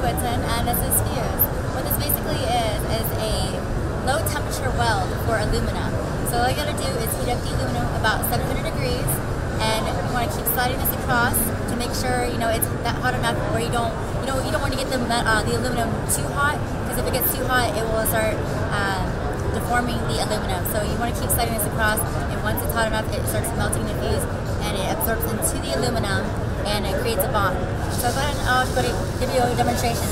Whitten, and this is Fuse. What this basically is a low temperature weld for aluminum. So all you gotta do is heat up the aluminum about 700 degrees, and you want to keep sliding this across to make sure it's that hot enough where you don't want to get the aluminum too hot, because if it gets too hot, it will start deforming the aluminum. So you want to keep sliding this across, and once it's hot enough, it starts melting the fuse, and it absorbs into the aluminum, and it creates a bond. So go ahead and I'll give you a demonstration.